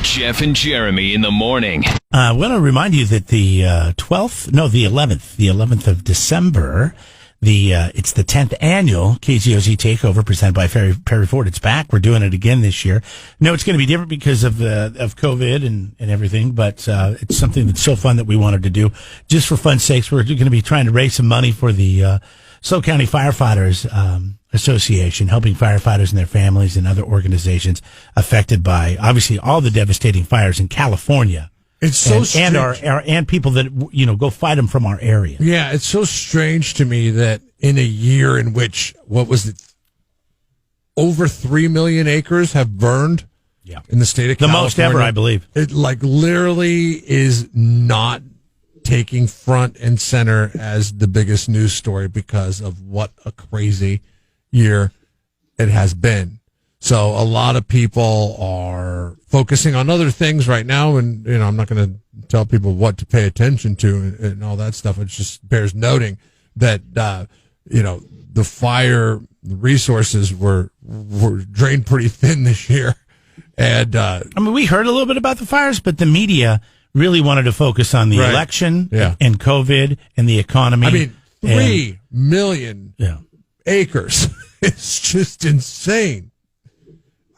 Jeff and Jeremy in the morning. I want to remind you that the 11th of December, it's the 10th annual KZOZ Takeover presented by Perry Ford. It's back. We're doing it again this year. No, it's going to be different because of COVID and everything, but it's something that's so fun that we wanted to do. Just for fun's sakes, we're going to be trying to raise some money for the SoCal County Firefighters Association, helping firefighters and their families and other organizations affected by, obviously, all the devastating fires in California. It's so strange. And people that, go fight them from our area. Yeah, it's so strange to me that in a year in which, over 3 million acres have burned in the state of California. The most ever, I believe. It literally is not taking front and center as the biggest news story because of what a crazy year it has been. So a lot of people are focusing on other things right now, and I'm not going to tell people what to pay attention to and all that stuff. It just bears noting that the fire resources were drained pretty thin this year, and we heard a little bit about the fires, but the media really wanted to focus on the election and COVID and the economy. 3 million acres. It's just insane.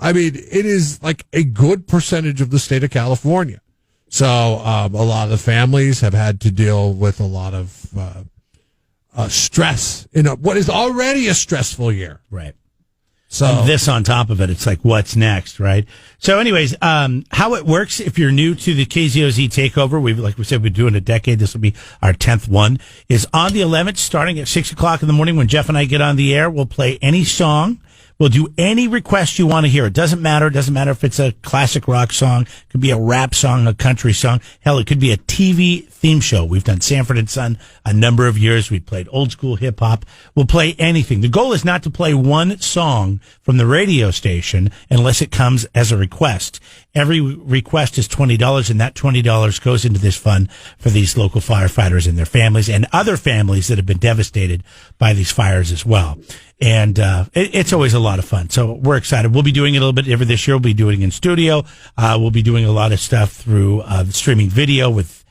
It is like a good percentage of the state of California. So a lot of the families have had to deal with a lot of stress in what is already a stressful year. Right. So and this on top of it, it's like, what's next, right? So anyways, how it works, if you're new to the KZOZ Takeover, like we said, we've been doing a decade. This will be our 10th one, is on the 11th, starting at 6 o'clock in the morning when Jeff and I get on the air. We'll play any song. We'll do any request you want to hear. It doesn't matter. It doesn't matter if it's a classic rock song. It could be a rap song, a country song. Hell, it could be a TV theme show. We've done Sanford & Son a number of years. We've played old school hip hop. We'll play anything. The goal is not to play one song from the radio station unless it comes as a request. Every request is $20, and that $20 goes into this fund for these local firefighters and their families and other families that have been devastated by these fires as well. And it's always a lot of fun. So we're excited. We'll be doing it a little bit every this year. We'll be doing it in studio. We'll be doing a lot of stuff through the streaming video with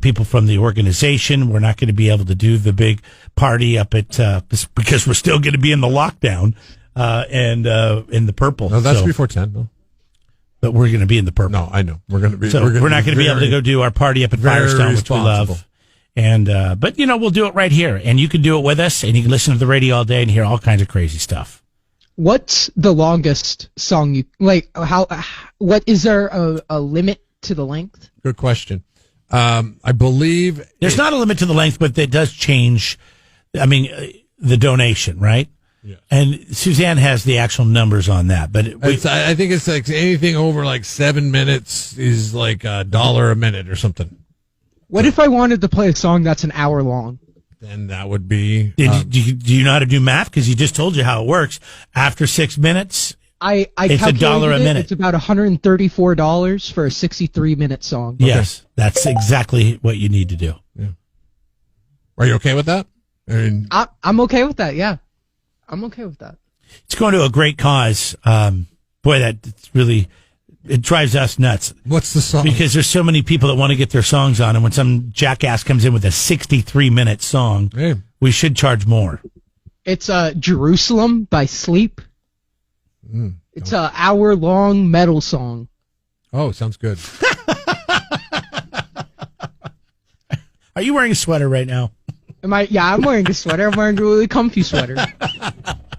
people from the organization. We're not going to be able to do the big party up at because we're still going to be in the lockdown and in the purple. No, that's before 10. No. But we're going to be in the purple. No, I know. We're going to be. So we're not going to be able to go do our party up at Firestone, which we love. And, but we'll do it right here, and you can do it with us, and you can listen to the radio all day and hear all kinds of crazy stuff. What's the longest song you like? What is there a limit to the length? Good question. I believe there's not a limit to the length, but it does change. The donation, right? Yeah. And Suzanne has the actual numbers on that, but I think it's like anything over like 7 minutes is like $1 a minute or something. What if I wanted to play a song that's an hour long? Then that would be. Do you know how to do math? Because he just told you how it works. After 6 minutes, it's $1 a minute. It's about $134 for a 63-minute song. Okay. Yes, that's exactly what you need to do. Yeah. Are you okay with that? I'm okay with that. Yeah, I'm okay with that. It's going to a great cause. That's really. It drives us nuts. What's the song? Because there's so many people that want to get their songs on, and when some jackass comes in with a 63-minute song, we should charge more. It's Jerusalem by Sleep. It's an hour-long metal song. Oh, sounds good. Are you wearing a sweater right now? Yeah, I'm wearing a sweater. I'm wearing a really comfy sweater.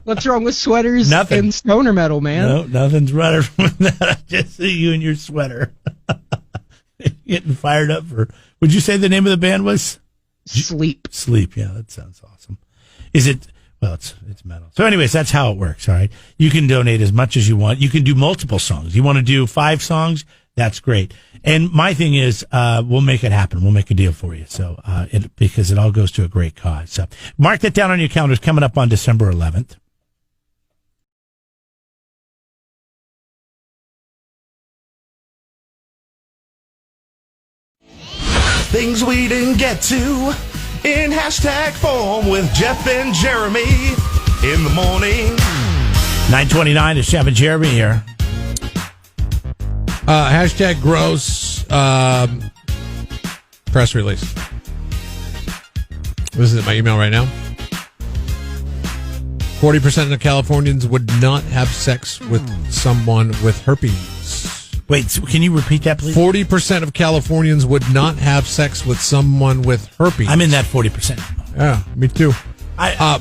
What's wrong with sweaters and stoner metal, man? No, nothing's better than that. I just see you in your sweater. Getting fired up for... Would you say the name of the band was? Sleep. Sleep, yeah, that sounds awesome. Is it... Well, it's metal. So anyways, that's how it works, all right? You can donate as much as you want. You can do multiple songs. You want to do 5 songs? That's great. And my thing is, we'll make it happen. We'll make a deal for you. So, because it all goes to a great cause. So mark that down on your calendars coming up on December 11th. Things we didn't get to in hashtag form with Jeff and Jeremy in the morning. 9:29 is Jeff and Jeremy here. Hashtag gross press release. This is my email right now. 40% of Californians would not have sex with someone with herpes. Wait, so can you repeat that, please? 40% of Californians would not have sex with someone with herpes. I'm in that 40%. Yeah, me too. I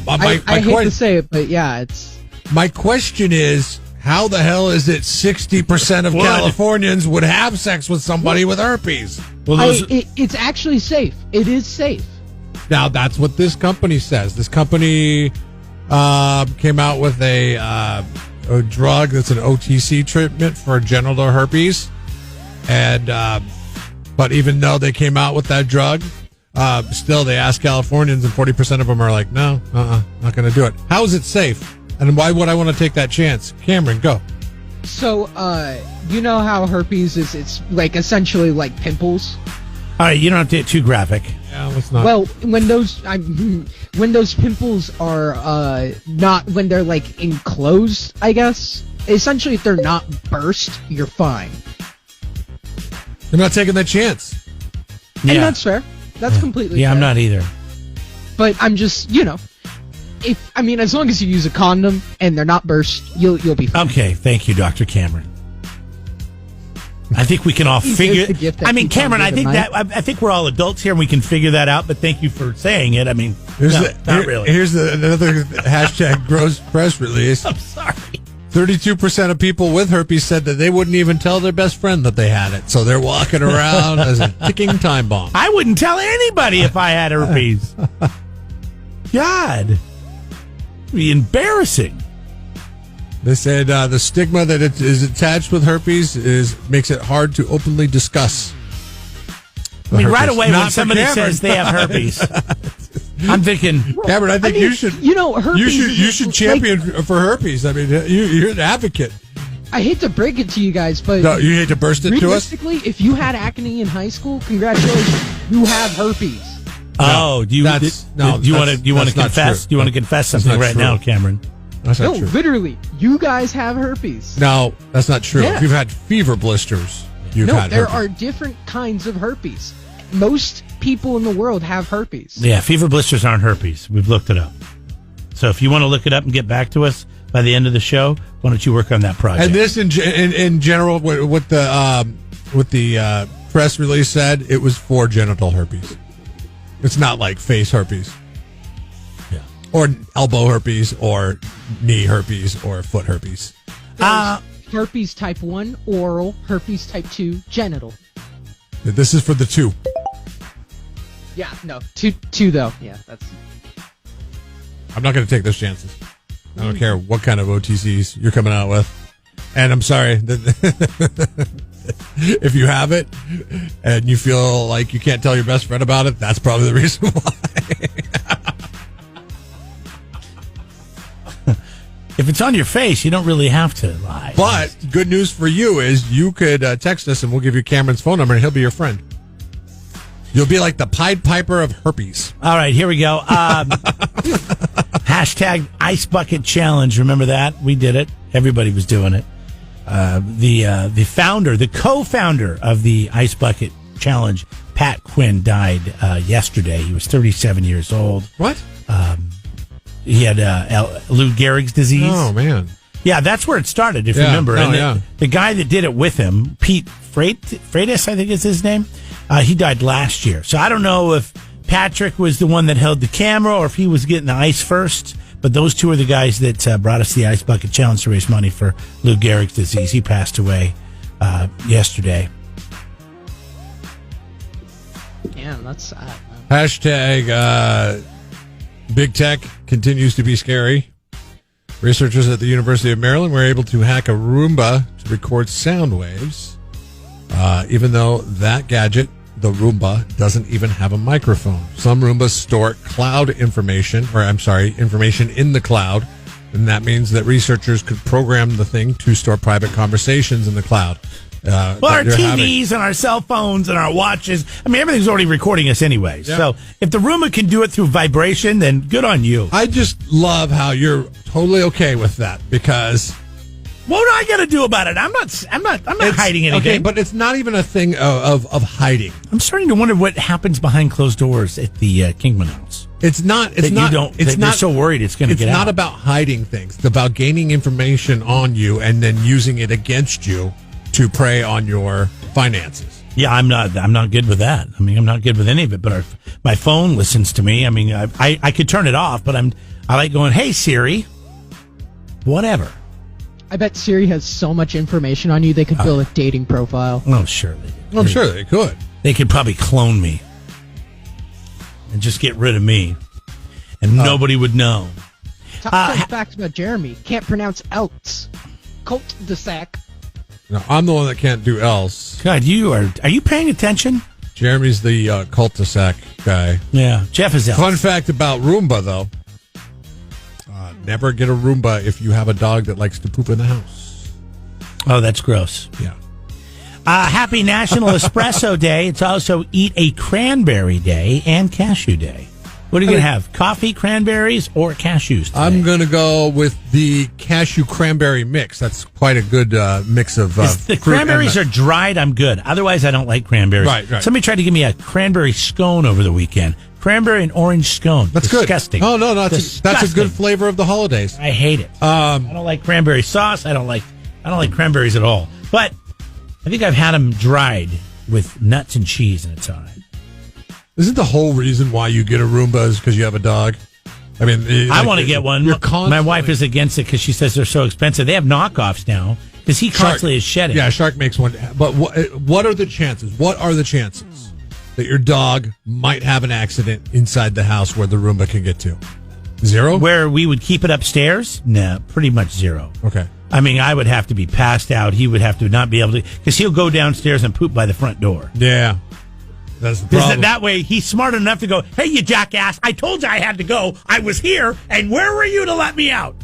hate to say it, but yeah, it's... My question is, how the hell is it 60% of Californians would have sex with somebody with herpes? Well, it's actually safe. It is safe. Now, that's what this company says. This company came out with a drug that's an OTC treatment for genital herpes. And but even though they came out with that drug, still they asked Californians, and 40% of them are like, no, not going to do it. How is it safe? And why would I want to take that chance? Cameron, go. So, you know how herpes is, it's like essentially like pimples? All right, you don't have to get too graphic. Yeah, let's not. Well, when those pimples are not, when they're like enclosed, I guess, essentially if they're not burst, you're fine. I'm not taking that chance. And that's fair. That's completely fair. I'm not either. But I'm just, as long as you use a condom and they're not burst, you'll be fine. Okay, thank you, Dr. Cameron. I think we can all figure. Cameron, I think we're all adults here and we can figure that out. But thank you for saying it. Not really. Here's another hashtag gross press release. I'm sorry. 32% of people with herpes said that they wouldn't even tell their best friend that they had it. So they're walking around as a ticking time bomb. I wouldn't tell anybody if I had herpes. God, it'd be embarrassing. They said the stigma that it is attached with herpes makes it hard to openly discuss. Right away when somebody says they have herpes, I'm thinking, Cameron, you should. Herpes You should champion for herpes. You're an advocate. I hate to break it to you guys, but no, you hate to burst it to us. Realistically, if you had acne in high school, congratulations, you have herpes. Oh, do you want to confess? Do you want to confess something right now, Cameron? That's not true. Literally, you guys have herpes. No, that's not true. Yeah. You've had fever blisters. There are different kinds of herpes. Most people in the world have herpes. Yeah, fever blisters aren't herpes. We've looked it up. So if you want to look it up and get back to us by the end of the show, why don't you work on that project? And this, in general, what the press release said, it was for genital herpes. It's not like face herpes. Yeah. Or elbow herpes, or knee herpes, or foot herpes. Herpes type 1, oral. Herpes type 2, genital. This is for the 2. Yeah, no. Two though. Yeah, that's... I'm not going to take those chances. I don't care what kind of OTCs you're coming out with. And I'm sorry. If you have it and you feel like you can't tell your best friend about it, that's probably the reason why. If it's on your face, you don't really have to lie. But good news for you is you could text us and we'll give you Cameron's phone number and he'll be your friend. You'll be like the Pied Piper of herpes. All right, here we go. Hashtag Ice Bucket Challenge. Remember that? We did it. Everybody was doing it. The co-founder of the Ice Bucket Challenge, Pat Quinn, died yesterday. He was 37 years old. What? He had Lou Gehrig's disease. Oh, man. Yeah, that's where it started, if you remember. The guy that did it with him, Pete Freitas, I think is his name, he died last year. So I don't know if Patrick was the one that held the camera or if he was getting the ice first. But those two are the guys that brought us the Ice Bucket Challenge to raise money for Lou Gehrig's disease. He passed away yesterday. Damn, that's sad. Hashtag Big Tech continues to be scary. Researchers at the University of Maryland were able to hack a Roomba to record sound waves, even though that gadget, the Roomba, doesn't even have a microphone. Some Roombas store information in the cloud, and that means that researchers could program the thing to store private conversations in the cloud. Our TVs and our cell phones and our watches, everything's already recording us anyway. Yeah. So if the Roomba can do it through vibration, then good on you. I just love how you're totally okay with that, because What do I got to do about it? I'm not hiding anything. Okay, but it's not even a thing of hiding. I'm starting to wonder what happens behind closed doors at the Kingman house. It's not. It's That not. you don't. It's that not. You're so worried it's going to get out. It's not about hiding things. It's about gaining information on you and then using it against you to prey on your finances. Yeah, I'm not good with that. I mean, I'm not good with any of it. But my phone listens to me. I mean, I could turn it off, but I like going, "Hey Siri," whatever. I bet Siri has so much information on you they could build a dating profile. Oh, sure they do. I'm sure they could. They could probably clone me and just get rid of me, and nobody would know. Top 10 facts about Jeremy. Can't pronounce else. Cul-de-sac. No, I'm the one that can't do else. God, are you paying attention? Jeremy's the cul-de-sac guy. Yeah, Jeff is else. Fun fact about Roomba, though. Never get a Roomba if you have a dog that likes to poop in the house. Oh, that's gross. Yeah. Happy National Espresso Day. It's also Eat a Cranberry Day and Cashew Day. What are you going to have? Coffee, cranberries, or cashews today? I'm going to go with the cashew cranberry mix. That's quite a good mix of If the cranberries are dried, I'm good. Otherwise, I don't like cranberries. Right. Somebody tried to give me a cranberry scone over the weekend. Cranberry and orange scone. That's disgusting. Good. Oh, no, that's a good flavor of the holidays. I hate it. I don't like cranberry sauce. I don't like cranberries at all. But I think I've had them dried with nuts and cheese, and it's all right. Isn't the whole reason why you get a Roomba is because you have a dog? I mean, I want to get one. Constantly... My wife is against it because she says they're so expensive. They have knockoffs now because he constantly is shedding. Yeah, Shark makes one. But what are the chances? What are the chances that your dog might have an accident inside the house where the Roomba can get to? Zero? Where we would keep it upstairs? No, pretty much zero. Okay. I mean, I would have to be passed out. He would have to not be able to, because he'll go downstairs and poop by the front door. Yeah. That's the problem. That way, he's smart enough to go, "Hey, you jackass, I told you I had to go. I was here, and where were you to let me out?"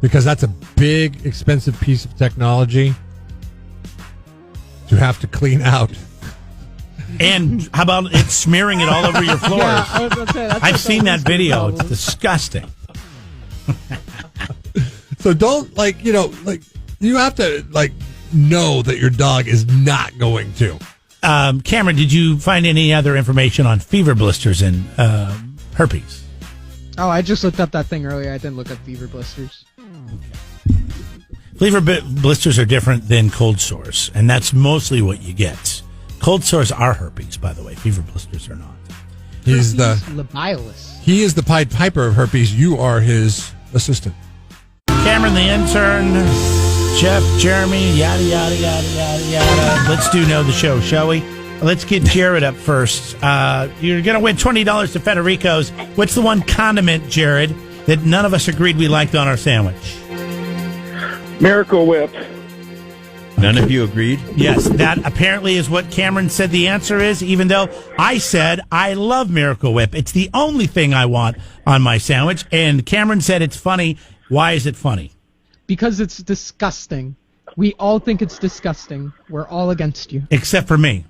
Because that's a big, expensive piece of technology to have to clean out. And how about it smearing it all over your floors? Yeah, I was gonna say, that's I've like seen that least video. problem. It's disgusting. So don't, you have to, know that your dog is not going to. Cameron, did you find any other information on fever blisters and herpes? Oh, I just looked up that thing earlier. I didn't look up fever blisters. Fever blisters are different than cold sores, and that's mostly what you get. Cold sores are herpes, by the way. Fever blisters are not. He's Herpes labialis. He is the Pied Piper of herpes. You are his assistant. Cameron, the intern, Jeff, Jeremy, yada, yada, yada, yada, yada. Let's do Know the Show, shall we? Let's get Jared up first. You're going to win $20 to Federico's. What's the one condiment, Jared, that none of us agreed we liked on our sandwich? Miracle Whip. None of you agreed? Yes, that apparently is what Cameron said the answer is, even though I said I love Miracle Whip. It's the only thing I want on my sandwich. And Cameron said it's funny. Why is it funny? Because it's disgusting. We all think it's disgusting. We're all against you. Except for me.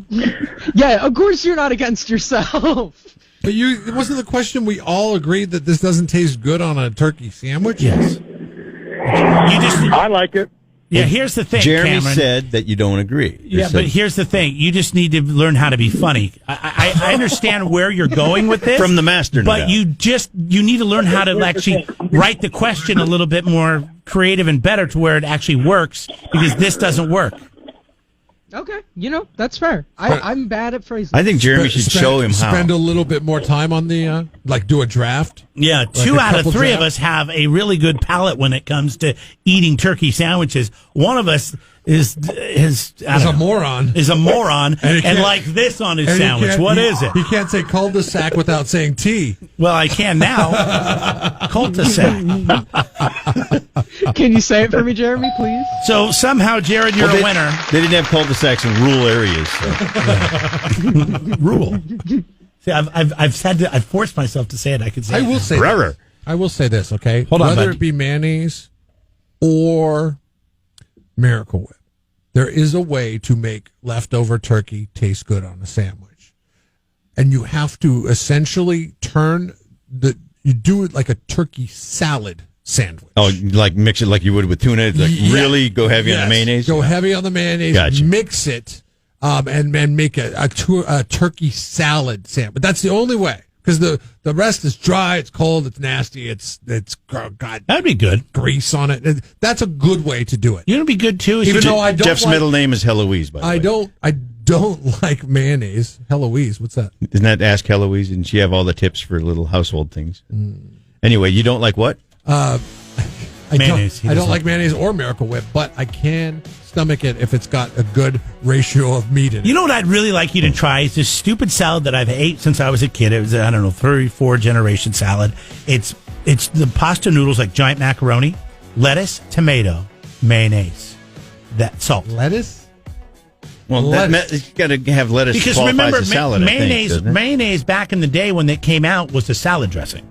Yeah, of course you're not against yourself. But it wasn't the question we all agreed that this doesn't taste good on a turkey sandwich? Yes. I like it. Yeah, here's the thing, Jeremy Cameron. said that you don't agree. Yeah, but here's the thing. You just need to learn how to be funny. I understand where you're going with this. From the master, no but doubt. you need to learn how to actually write the question a little bit more creative and better to where it actually works, because this doesn't work. Okay, that's fair. I'm bad at phrasing. I think Jeremy should show him how. Spend a little bit more time on the, do a draft. Yeah, Like 2 a out of couple 3 of drafts? us have a really good palate when it comes to eating turkey sandwiches. One of us is a moron. Is a moron And he and can't- like this on his And he sandwich. can't- What he- is it? He can't say cul-de-sac without saying T. Well, I can now. Cul-de-sac. Can you say it for me, Jeremy, please? So somehow, Jared, you're a winner. They didn't have cul-de-sacs in rural areas. So. Rule. See, I've forced myself to say it. I could say I it will now. say Forever. this. I will say this, okay? Hold on, Whether bud. it be mayonnaise or Miracle Whip, there is a way to make leftover turkey taste good on a sandwich. And you have to essentially you do it like a turkey salad sandwich. Oh, like mix it like you would with tuna? Like really go heavy on the mayonnaise? Go heavy on the mayonnaise, Gotcha. mix it, and make a turkey salad sandwich. But that's the only way, because the rest is dry, it's cold, it's nasty, it's got That'd be good. grease on it. And that's a good way to do it. You know, what'd be good too. Is Even you though I don't Jeff's like, middle name is Heloise, by the way. I don't like mayonnaise. Heloise, what's that? Isn't that Ask Heloise? And she have all the tips for little household things. Anyway, you don't like what? Mayonnaise. I don't like mayonnaise or Miracle Whip, but I can stomach it if it's got a good ratio of meat in it. You know what I'd really like you to try is this stupid salad that I've ate since I was a kid. It was, I don't know, 34 generation salad. It's the pasta noodles, like giant macaroni, lettuce, tomato, mayonnaise, that salt. Lettuce? Well, you got to have lettuce Because qualifies remember, as salad, mayonnaise back in the day when it came out was a salad dressing.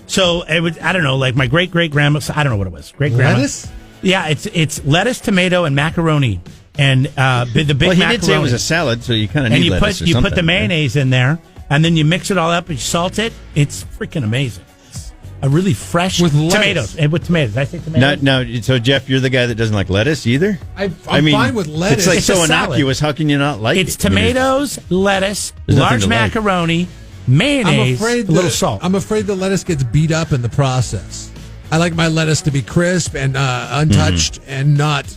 So it was, I don't know, like my great grandma. I don't know what it was. Great grandma. Lettuce? Yeah, it's lettuce, tomato, and macaroni, and the big Well, he macaroni. did say it was a salad, so you kind of and need you lettuce or put something, the mayonnaise in there, and then you mix it all up and you salt it. It's freaking amazing. It's a really fresh With lettuce. tomatoes and with tomatoes. Did I say tomatoes? No, so Jeff, you're the guy that doesn't like lettuce either? I'm fine with lettuce. It's like It's a so salad. innocuous. How can you not like It's it? I mean, tomatoes, lettuce, There's nothing large to like. macaroni, mayonnaise, a little salt. I'm afraid the lettuce gets beat up in the process. I like my lettuce to be crisp and untouched and not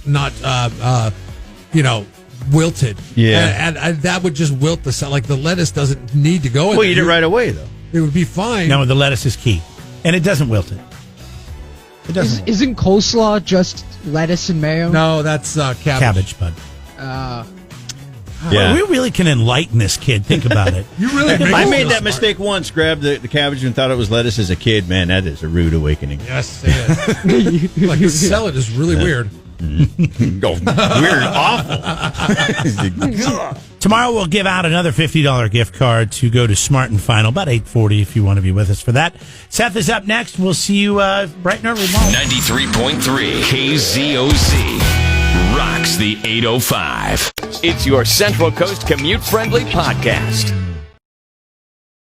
wilted. Yeah. and that would just wilt the salad. Like the lettuce doesn't need to go in Well, there. eat it right away, though. It would be fine. No, the lettuce is key, and it doesn't wilt it. It doesn't. wilt. Isn't coleslaw just lettuce and mayo? No, that's Cabbage, bud. Yeah. We really can enlighten this kid. Think about it. You really I made that mistake once. Grabbed the cabbage and thought it was lettuce as a kid. Man, that is a rude awakening. Yes, it is. Like the salad is really weird. Go weird, awful. Tomorrow we'll give out another $50 gift card to go to Smart and Final, about 8:40 if you want to be with us for that. Seth is up next. We'll see you bright and early tomorrow. 93.3 KZOZ rocks the 805. It's your Central Coast commute-friendly podcast.